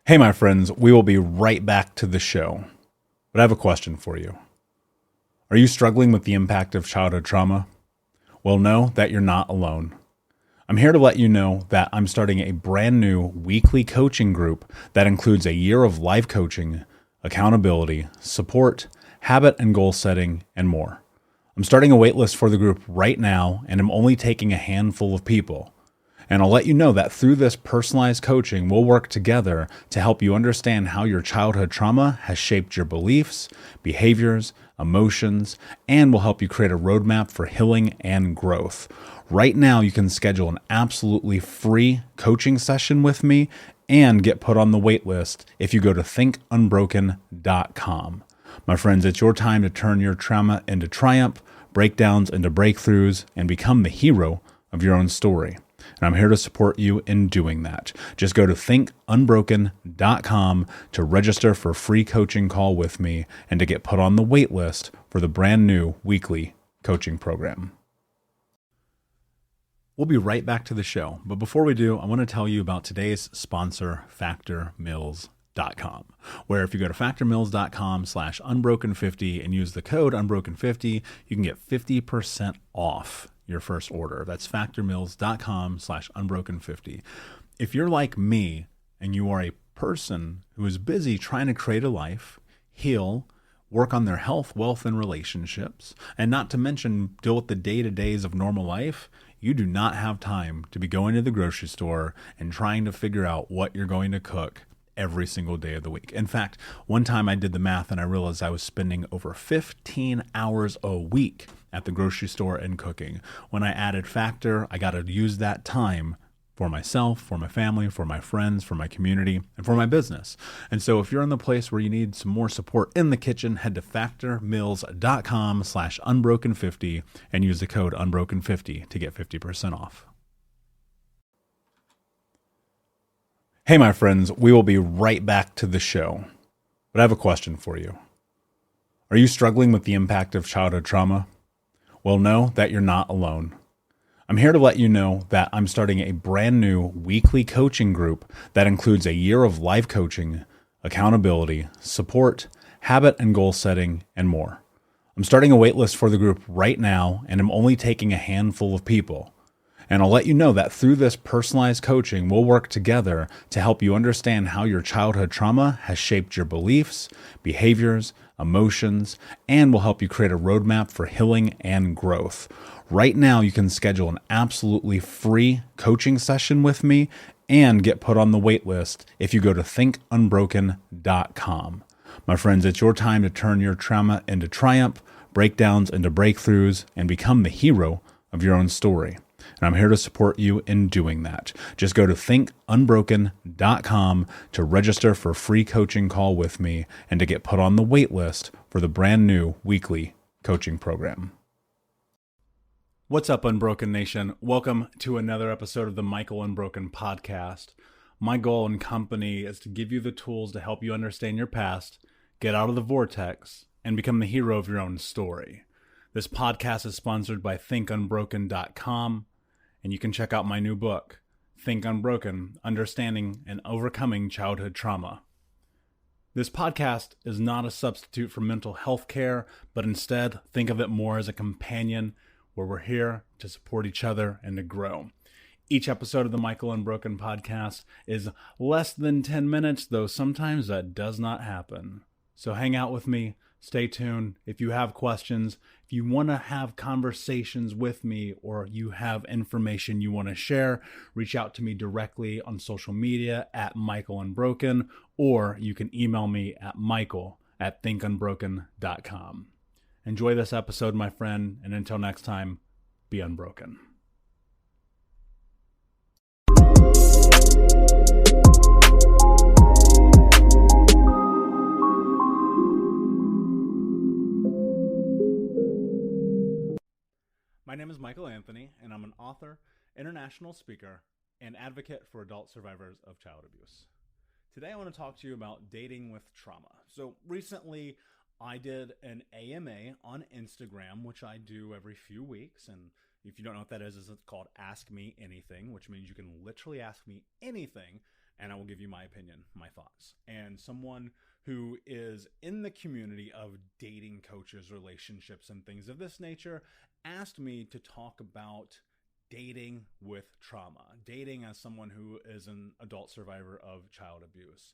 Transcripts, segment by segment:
Hey, my friends, we will be right back to the show. But I have a question for you. Are you struggling with the impact of childhood trauma? Well, know that you're not alone. I'm here to let you know that I'm starting a brand new weekly coaching group that includes a year of life coaching, accountability, support, habit and goal setting, and more. I'm starting a waitlist for the group right now, and I'm only taking a handful of people. And I'll let you know that through this personalized coaching, we'll work together to help you understand how your childhood trauma has shaped your beliefs, behaviors, emotions, and will help you create a roadmap for healing and growth. Right now, you can schedule an absolutely free coaching session with me and get put on the wait list if you go to thinkunbroken.com. My friends, it's your time to turn your trauma into triumph, breakdowns into breakthroughs, and become the hero of your own story. And I'm here to support you in doing that. Just go to thinkunbroken.com to register for a free coaching call with me and to get put on the wait list for the brand new weekly coaching program. We'll be right back to the show. But before we do, I want to tell you about today's sponsor, factormeals.com, where if you go to factormeals.com/unbroken50 and use the code unbroken50, you can get 50% off your first order. That's factormeals.com/unbroken50. If you're like me and you are a person who is busy trying to create a life, heal, work on their health, wealth, and relationships, and not to mention deal with the day-to-days of normal life, you do not have time to be going to the grocery store and trying to figure out what you're going to cook every single day of the week. In fact, one time I did the math and I realized I was spending over 15 hours a week at the grocery store and cooking. When I added Factor, I got to use that time for myself, for my family, for my friends, for my community, and for my business. And so if you're in the place where you need some more support in the kitchen, head to factormeals.com/unbroken50 and use the code unbroken50 to get 50% off. Hey, my friends, we will be right back to the show. But I have a question for you. Are you struggling with the impact of childhood trauma? Well, know that you're not alone. I'm here to let you know that I'm starting a brand new weekly coaching group that includes a year of life coaching, accountability, support, habit and goal setting, and more. I'm starting a waitlist for the group right now, and I'm only taking a handful of people. And I'll let you know that through this personalized coaching, we'll work together to help you understand how your childhood trauma has shaped your beliefs, behaviors, emotions, and will help you create a roadmap for healing and growth. Right now, you can schedule an absolutely free coaching session with me and get put on the wait list if you go to thinkunbroken.com. My friends, it's your time to turn your trauma into triumph, breakdowns into breakthroughs, and become the hero of your own story. And I'm here to support you in doing that. Just go to thinkunbroken.com to register for a free coaching call with me and to get put on the wait list for the brand new weekly coaching program. What's up, Unbroken Nation? Welcome to another episode of the Michael Unbroken podcast. My goal and company is to give you the tools to help you understand your past, get out of the vortex, and become the hero of your own story. This podcast is sponsored by thinkunbroken.com, and you can check out my new book, Think Unbroken: Understanding and Overcoming Childhood Trauma. This podcast is not a substitute for mental health care, but instead think of it more as a companion where we're here to support each other and to grow. Each episode of the Michael Unbroken podcast is less than 10 minutes, though sometimes that does not happen. So hang out with me, stay tuned. If you have questions, if you want to have conversations with me, or you have information you want to share, reach out to me directly on social media at Michael Unbroken, or you can email me at michael@thinkunbroken.com. Enjoy this episode, my friend, and until next time, be unbroken. My name is Michael Anthony, and I'm an author, international speaker, and advocate for adult survivors of child abuse. Today, I want to talk to you about dating with trauma. So recently, I did an AMA on Instagram, which I do every few weeks. And if you don't know what that is it's called Ask Me Anything, which means you can literally ask me anything and I will give you my opinion, my thoughts. And someone who is in the community of dating coaches, relationships, and things of this nature asked me to talk about dating with trauma, dating as someone who is an adult survivor of child abuse.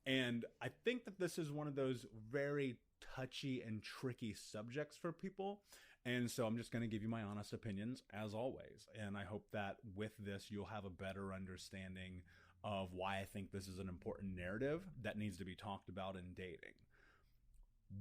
And I think that this is one of those very touchy and tricky subjects for people. And so I'm just going to give you my honest opinions as always. And I hope that with this, you'll have a better understanding of why I think this is an important narrative that needs to be talked about in dating.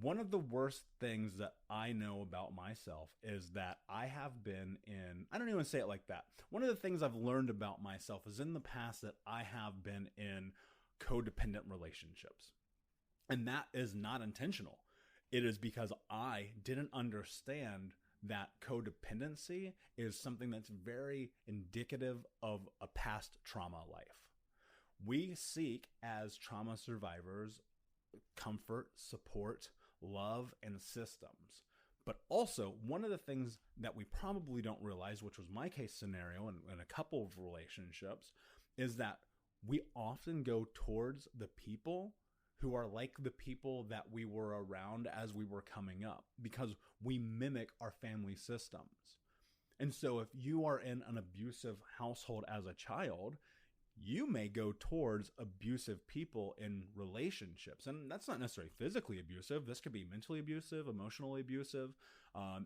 One of the worst things that I know about myself is that I have been in, I don't even say it like that. One of the things I've learned about myself is in the past that I have been in codependent relationships. And that is not intentional. It is because I didn't understand that codependency is something that's very indicative of a past trauma life. We seek, as trauma survivors, comfort, support, love, and systems. But also, one of the things that we probably don't realize, which was my case scenario in a couple of relationships, is that we often go towards the people who are like the people that we were around as we were coming up, because we mimic our family systems. And so if you are in an abusive household as a child, you may go towards abusive people in relationships. And that's not necessarily physically abusive. This could be mentally abusive, emotionally abusive.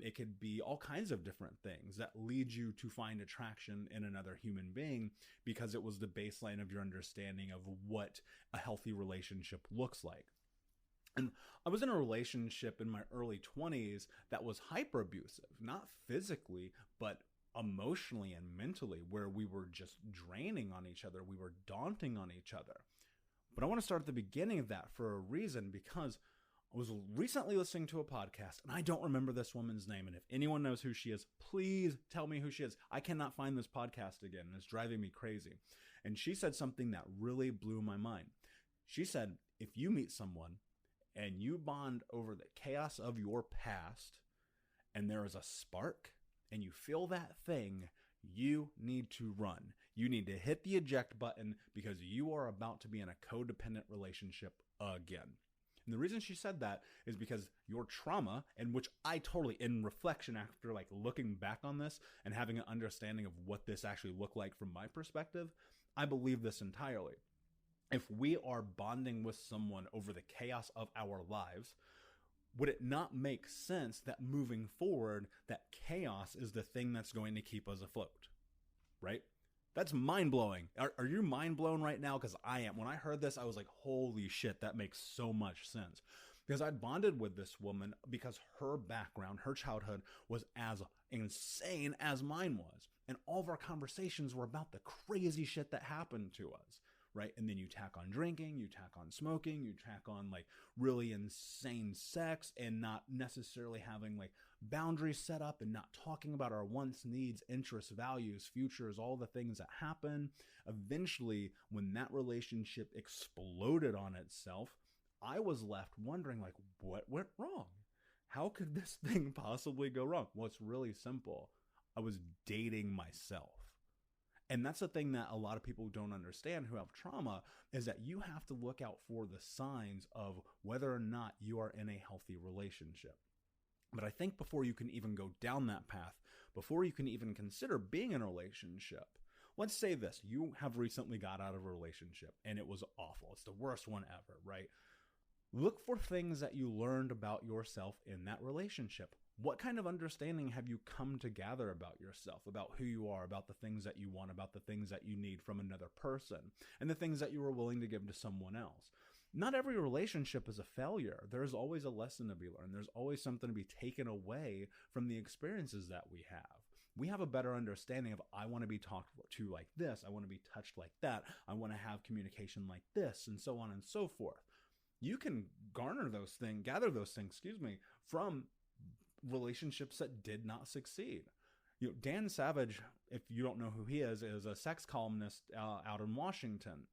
It could be all kinds of different things that lead you to find attraction in another human being because it was the baseline of your understanding of what a healthy relationship looks like. And I was in a relationship in my early 20s that was hyper abusive, not physically, but emotionally and mentally, where we were just draining on each other. We were daunting on each other. But I want to start at the beginning of that for a reason, because I was recently listening to a podcast and I don't remember this woman's name. And if anyone knows who she is, please tell me who she is. I cannot find this podcast again and it's driving me crazy. And she said something that really blew my mind. She said, if you meet someone and you bond over the chaos of your past and there is a spark, and you feel that thing, you need to run. You need to hit the eject button because you are about to be in a codependent relationship again. And the reason she said that is because your trauma, and which I totally, in reflection after like looking back on this and having an understanding of what this actually looked like from my perspective, I believe this entirely. If we are bonding with someone over the chaos of our lives, would it not make sense that moving forward, that chaos is the thing that's going to keep us afloat, right? That's mind-blowing. Are you mind-blown right now? Because I am. When I heard this, I was like, holy shit, that makes so much sense. Because I bonded with this woman because her background, her childhood was as insane as mine was. And all of our conversations were about the crazy shit that happened to us, right? And then you tack on drinking, you tack on smoking, you tack on like really insane sex and not necessarily having like boundaries set up and not talking about our wants, needs, interests, values, futures, all the things that happen. Eventually, when that relationship exploded on itself, I was left wondering like, what went wrong? How could this thing possibly go wrong? Well, it's really simple. I was dating myself. And that's the thing that a lot of people don't understand who have trauma, is that you have to look out for the signs of whether or not you are in a healthy relationship. But I think before you can even go down that path, before you can even consider being in a relationship, let's say this, you have recently got out of a relationship and it was awful. It's the worst one ever, right? Look for things that you learned about yourself in that relationship. What kind of understanding have you come to gather about yourself, about who you are, about the things that you want, about the things that you need from another person, and the things that you are willing to give to someone else? Not every relationship is a failure. There's always a lesson to be learned. There's always something to be taken away from the experiences that we have. We have a better understanding of, I want to be talked to like this. I want to be touched like that. I want to have communication like this, and so on and so forth. You can gather those things, from relationships that did not succeed. Dan Savage, if you don't know who he is a sex columnist out in Washington.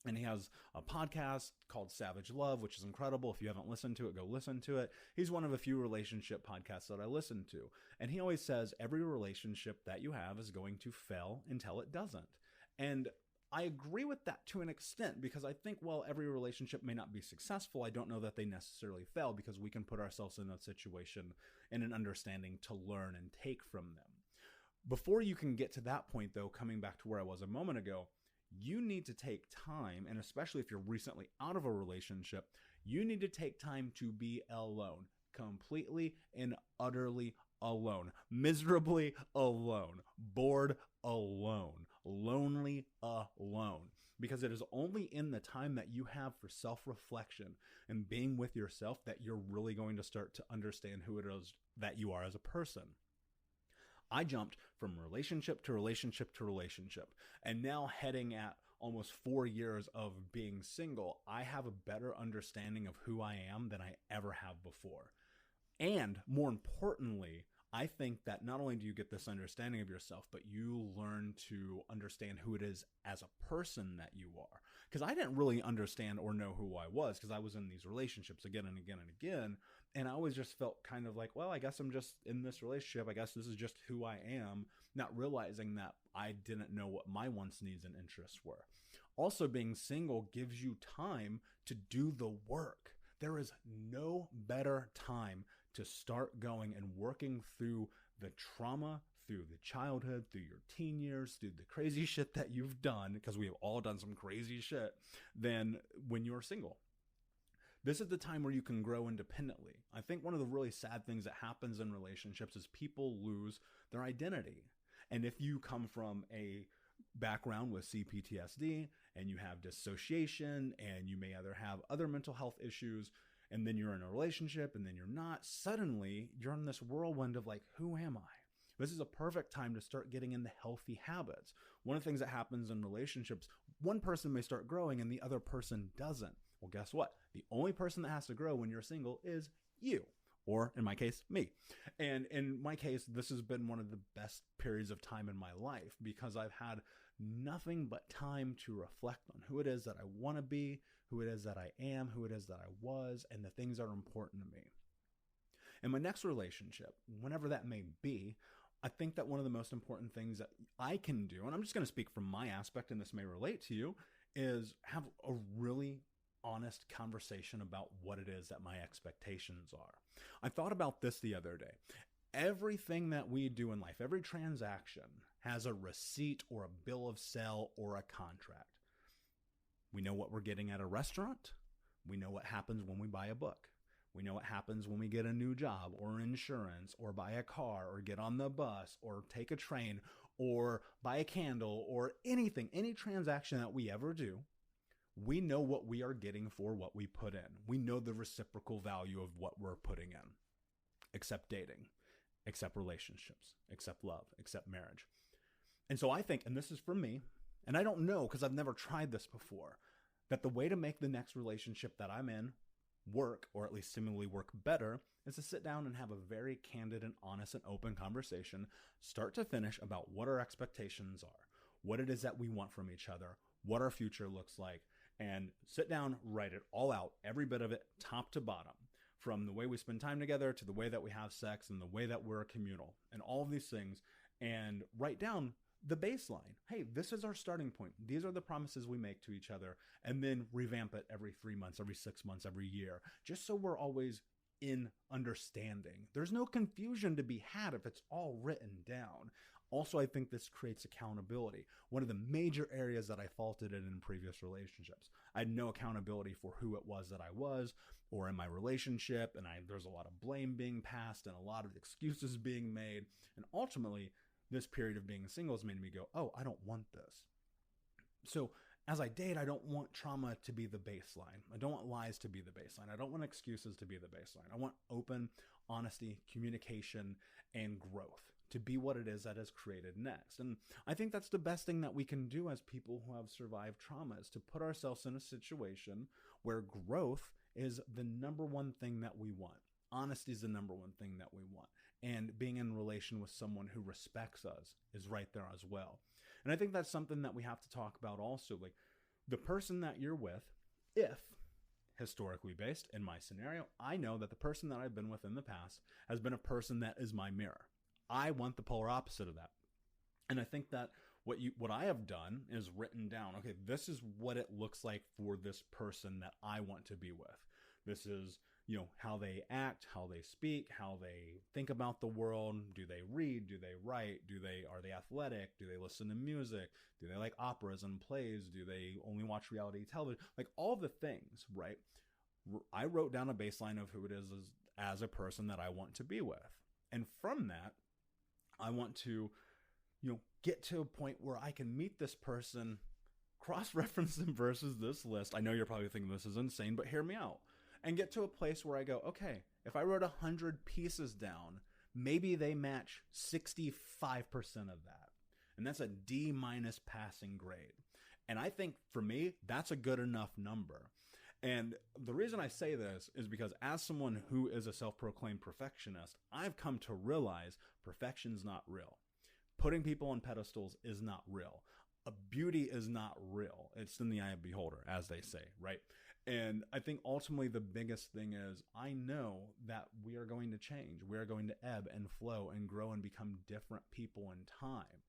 And he has a podcast called Savage Love, which is incredible. If you haven't listened to it, go listen to it. He's one of a few relationship podcasts that I listen to. And he always says every relationship that you have is going to fail until it doesn't. And I agree with that to an extent, because I think while every relationship may not be successful, I don't know that they necessarily fail, because we can put ourselves in a situation and an understanding to learn and take from them. Before you can get to that point, though, coming back to where I was a moment ago, you need to take time, and especially if you're recently out of a relationship, you need to take time to be alone, completely and utterly alone, miserably alone, bored alone, lonely alone, because it is only in the time that you have for self-reflection and being with yourself that you're really going to start to understand who it is that you are as a person. I jumped from relationship to relationship to relationship, and now heading at almost 4 years of being single, I have a better understanding of who I am than I ever have before. And more importantly, I think that not only do you get this understanding of yourself, but you learn to understand who it is as a person that you are. Because I didn't really understand or know who I was, because I was in these relationships again and again and again. And I always just felt kind of like, well, I guess I'm just in this relationship. I guess this is just who I am, not realizing that I didn't know what my wants, needs, and interests were. Also, being single gives you time to do the work. There is no better time to start going and working through the trauma, through the childhood, through your teen years, through the crazy shit that you've done, because we have all done some crazy shit, than when you're single. This is the time where you can grow independently. I think one of the really sad things that happens in relationships is people lose their identity. And if you come from a background with CPTSD and you have dissociation and you may either have other mental health issues, and then you're in a relationship and then you're not, suddenly you're in this whirlwind of like, who am I? This is a perfect time to start getting into healthy habits. One of the things that happens in relationships, one person may start growing and the other person doesn't. Well, guess what? The only person that has to grow when you're single is you. Or in my case, me. And in my case, this has been one of the best periods of time in my life, because I've had nothing but time to reflect on who it is that I want to be, who it is that I am, who it is that I was, and the things that are important to me. In my next relationship, whenever that may be, I think that one of the most important things that I can do, and I'm just going to speak from my aspect, and this may relate to you, is have a really honest conversation about what it is that my expectations are. I thought about this the other day. Everything that we do in life, every transaction has a receipt or a bill of sale or a contract. We know what we're getting at a restaurant. We know what happens when we buy a book. We know what happens when we get a new job or insurance or buy a car or get on the bus or take a train or buy a candle or anything, any transaction that we ever do. We know what we are getting for what we put in. We know the reciprocal value of what we're putting in, except dating, except relationships, except love, except marriage. And so I think, and this is for me, and I don't know because I've never tried this before, that the way to make the next relationship that I'm in work, or at least seemingly work better, is to sit down and have a very candid and honest and open conversation, start to finish, about what our expectations are, what it is that we want from each other, what our future looks like, and sit down, write it all out, every bit of it, top to bottom, from the way we spend time together to the way that we have sex and the way that we're communal and all of these things, and write down the baseline. Hey, this is our starting point. These are the promises we make to each other, and then revamp it every 3 months, every 6 months, every year, just so we're always in understanding. There's no confusion to be had if it's all written down. Also, I think this creates accountability. One of the major areas that I faulted in previous relationships, I had no accountability for who it was that I was or in my relationship, and there's a lot of blame being passed and a lot of excuses being made. And ultimately, this period of being single has made me go, oh, I don't want this. So as I date, I don't want trauma to be the baseline. I don't want lies to be the baseline. I don't want excuses to be the baseline. I want open honesty, communication, and growth to be what it is that is created next. And I think that's the best thing that we can do as people who have survived trauma, is to put ourselves in a situation where growth is the number one thing that we want. Honesty is the number one thing that we want. And being in relation with someone who respects us is right there as well. And I think that's something that we have to talk about also. Like, the person that you're with, if historically based in my scenario, I know that the person that I've been with in the past has been a person that is my mirror. I want the polar opposite of that. And I think that What I have done is written down, okay, this is what it looks like for this person that I want to be with. This is, how they act, how they speak, how they think about the world. Do they read? Do they write? Are they athletic? Do they listen to music? Do they like operas and plays? Do they only watch reality television? Like all the things, right? I wrote down a baseline of who it is as a person that I want to be with. And from that, I want to, get to a point where I can meet this person, cross-reference them versus this list. I know you're probably thinking this is insane, but hear me out. And get to a place where I go, okay, if I wrote 100 pieces down, maybe they match 65% of that. And that's a D- passing grade. And I think for me, that's a good enough number. And the reason I say this is because as someone who is a self-proclaimed perfectionist, I've come to realize perfection's not real. Putting people on pedestals is not real. Beauty is not real. It's in the eye of the beholder, as they say, right? And I think ultimately the biggest thing is I know that we are going to change. We are going to ebb and flow and grow and become different people in time.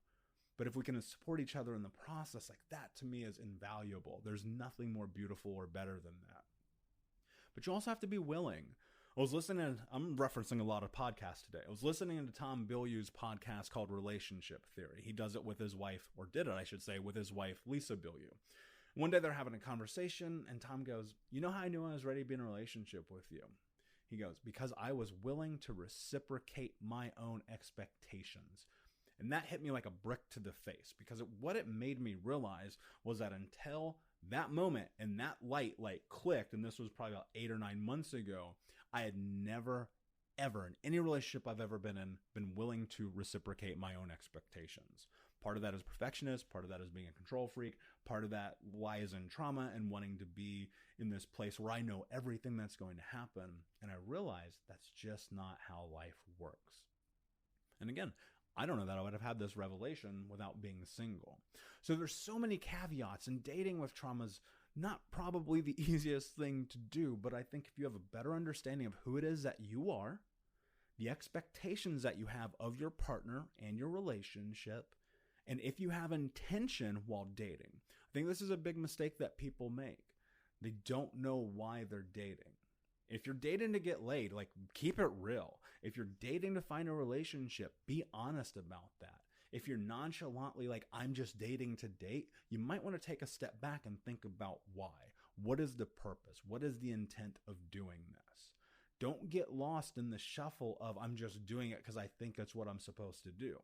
But if we can support each other in the process, like that to me is invaluable. There's nothing more beautiful or better than that. But you also have to be willing. I'm referencing a lot of podcasts today. I was listening to Tom Bilyeu's podcast called Relationship Theory. He does it with his wife, or did it, I should say, with his wife, Lisa Bilyeu. One day they're having a conversation and Tom goes, you know how I knew I was ready to be in a relationship with you? He goes, because I was willing to reciprocate my own expectations. And that hit me like a brick to the face, because what it made me realize was that until that moment and that light clicked, and this was probably about 8 or 9 months ago, I had never, ever in any relationship I've ever been in, been willing to reciprocate my own expectations. Part of that is perfectionist, part of that is being a control freak, part of that lies in trauma and wanting to be in this place where I know everything that's going to happen. And I realized that's just not how life works. And again, I don't know that I would have had this revelation without being single. So there's so many caveats, and dating with trauma is not probably the easiest thing to do, but I think if you have a better understanding of who it is that you are, the expectations that you have of your partner and your relationship, and if you have intention while dating. I think this is a big mistake that people make. They don't know why they're dating. If you're dating to get laid, keep it real. If you're dating to find a relationship, be honest about that. If you're nonchalantly I'm just dating to date, you might want to take a step back and think about why. What is the purpose? What is the intent of doing this? Don't get lost in the shuffle of I'm just doing it because I think that's what I'm supposed to do.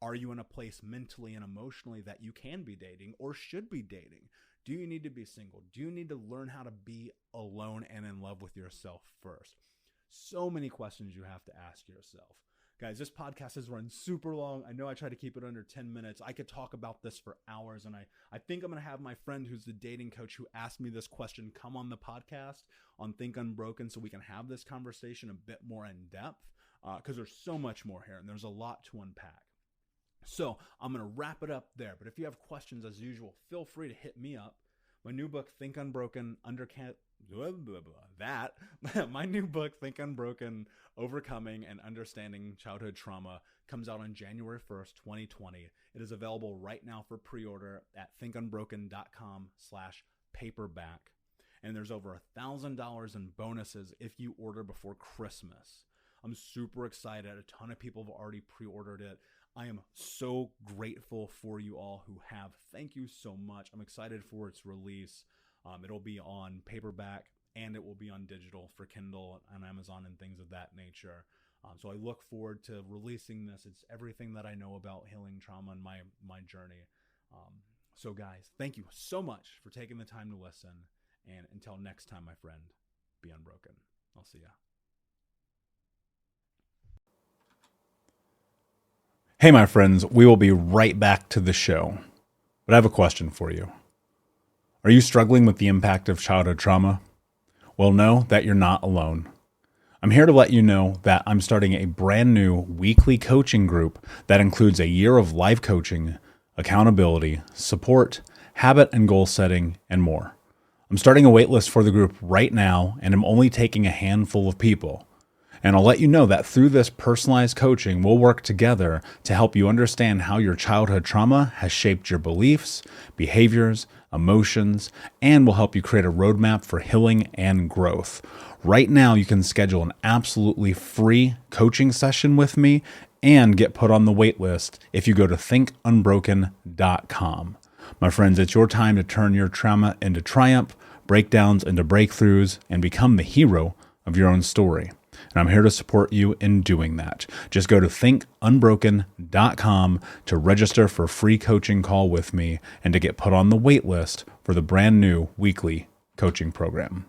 Are you in a place mentally and emotionally that you can be dating or should be dating? Do you need to be single? Do you need to learn how to be alone and in love with yourself first? So many questions you have to ask yourself. Guys, this podcast has run super long. I know I try to keep it under 10 minutes. I could talk about this for hours, and I think I'm going to have my friend who's the dating coach who asked me this question come on the podcast on Think Unbroken so we can have this conversation a bit more in depth because there's so much more here, and there's a lot to unpack. So I'm going to wrap it up there. But if you have questions, as usual, feel free to hit me up. My new book, Think Unbroken, My new book, Think Unbroken, Overcoming and Understanding Childhood Trauma, comes out on January 1st, 2020. It is available right now for pre-order at thinkunbroken.com/paperback. And there's over $1,000 in bonuses if you order before Christmas. I'm super excited. A ton of people have already pre-ordered it. I am so grateful for you all who have. Thank you so much. I'm excited for its release. It'll be on paperback and it will be on digital for Kindle and Amazon and things of that nature. So I look forward to releasing this. It's everything that I know about healing trauma and my journey. So guys, thank you so much for taking the time to listen. And until next time, my friend, be unbroken. I'll see ya. Hey, my friends, we will be right back to the show. But I have a question for you. Are you struggling with the impact of childhood trauma? Well, know that you're not alone. I'm here to let you know that I'm starting a brand new weekly coaching group that includes a year of live coaching, accountability, support, habit and goal setting, and more. I'm starting a waitlist for the group right now, and I'm only taking a handful of people. And I'll let you know that through this personalized coaching, we'll work together to help you understand how your childhood trauma has shaped your beliefs, behaviors, emotions, and will help you create a roadmap for healing and growth. Right now, you can schedule an absolutely free coaching session with me and get put on the wait list if you go to thinkunbroken.com. My friends, it's your time to turn your trauma into triumph, breakdowns into breakthroughs, and become the hero of your own story. And I'm here to support you in doing that. Just go to thinkunbroken.com to register for a free coaching call with me and to get put on the wait list for the brand new weekly coaching program.